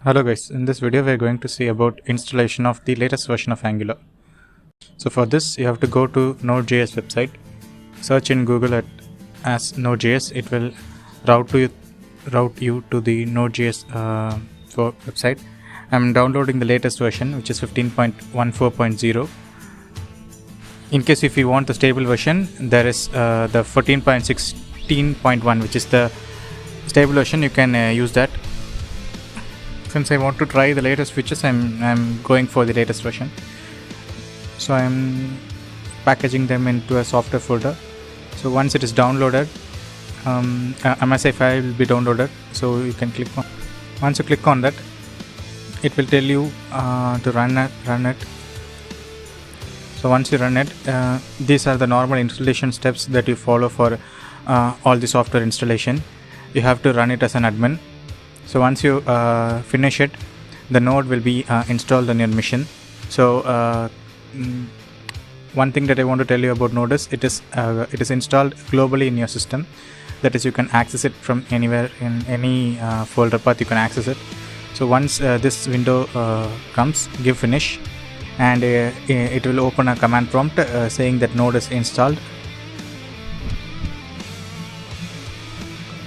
Hello guys, in this video we are going to see about installation of the latest version of Angular. So for this you have to go to Node.js website, search in Google as Node.js. It will route you to the Node.js website. I'm downloading the latest version, which is 15.14.0. In case if you want the stable version, there is the 14.16.1, which is the stable version. You can use that. Since I want to try the latest features, I'm going for the latest version. So I'm packaging them into a software folder. So once it is downloaded, MSI file will be downloaded. So you can click on. Once you click on that, it will tell you to run it. So once you run it, these are the normal installation steps that you follow for all the software installation. You have to run it as an admin. So once you finish it, the node will be installed on your machine. So one thing that I want to tell you about Node is it is installed globally in your system. That is, you can access it from anywhere in any folder path. You can access it. So once this window comes, give finish, and it will open a command prompt saying that Node is installed.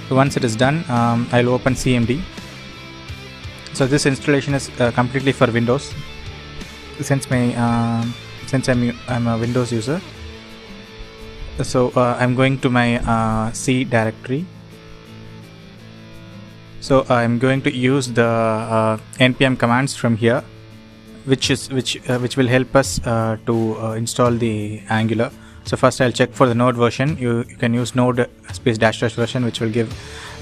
So once it is done, I'll open CMD. So this installation is completely for Windows. Since I'm a Windows user, so I'm going to my C directory. So I'm going to use the npm commands from here, which will help us to install the Angular. So first I'll check for the Node version. You can use node space dash version, which will give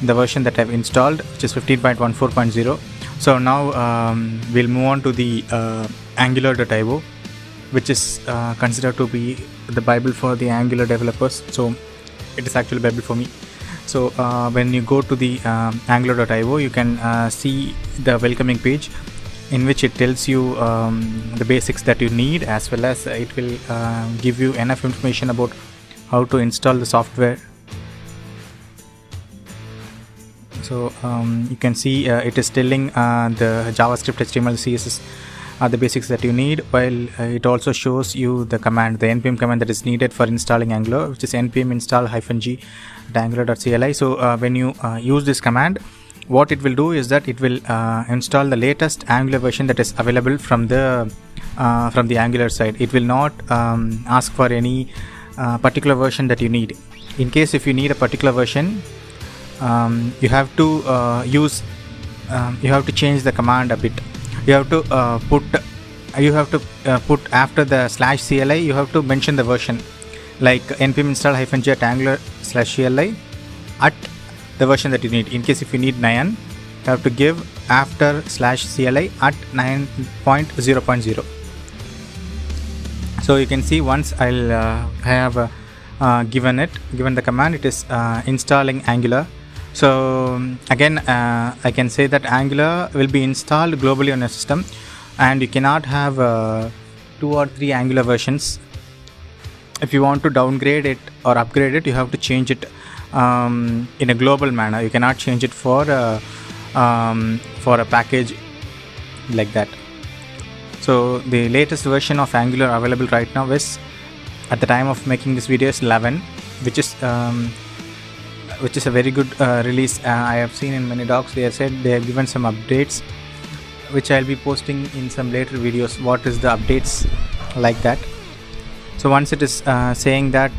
the version that I've installed, which is 15.14.0. So now we'll move on to the Angular.io, which is considered to be the Bible for the Angular developers. So it is actually Bible for me. So when you go to the Angular.io, you can see the welcoming page, in which it tells you the basics that you need, as well as it will give you enough information about how to install the software. So you can see it is telling the JavaScript, HTML, CSS are the basics that you need, while it also shows you the command, the npm command that is needed for installing Angular, which is npm install -g angular.cli. So when you use this command, what it will do is that it will install the latest Angular version that is available from the Angular side. It will not ask for any particular version that you need. In case if you need a particular version, you have to change the command a bit. You have to put after the /CLI, you have to mention the version, like npm install -g @angular/CLI at the version that you need. In case if you need 9, you have to give after /CLI at 9.0.0. So you can see once I have given the command, it is installing Angular. So again, I can say that Angular will be installed globally on your system, and you cannot have 2 or 3 Angular versions. If you want to downgrade it or upgrade it, you have to change it in a global manner. You cannot change it for a package like that. So the latest version of Angular available right now is, at the time of making this video, is 11, which is a very good release. I have seen in many docs they have said they have given some updates, which I'll be posting in some later videos. What is the updates like that? So once it is saying that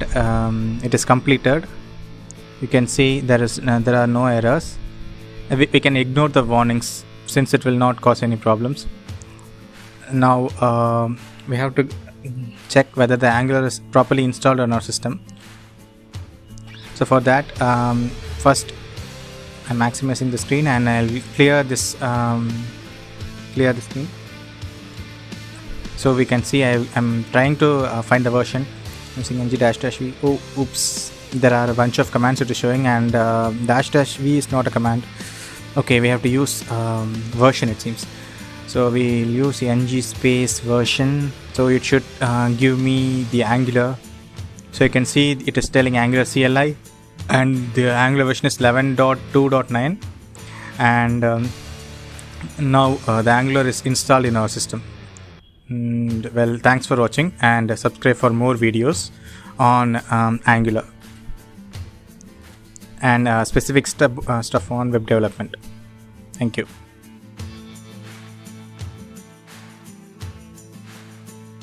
it is completed, you can see there are no errors. We can ignore the warnings since it will not cause any problems. Now we have to check whether the Angular is properly installed on our system. So for that, first I'm maximizing the screen, and I'll clear this screen. So we can see I'm trying to find the version using ng-v. Oh, oops! There are a bunch of commands it is showing, and -v is not a command. Okay, we have to use version, it seems. So we'll use ng space version. So it should give me the Angular. So you can see it is telling Angular CLI, and the Angular version is 11.2.9, and Now the Angular is installed in our system. And, well, thanks for watching, and subscribe for more videos on Angular and specific stuff on web development. Thank you.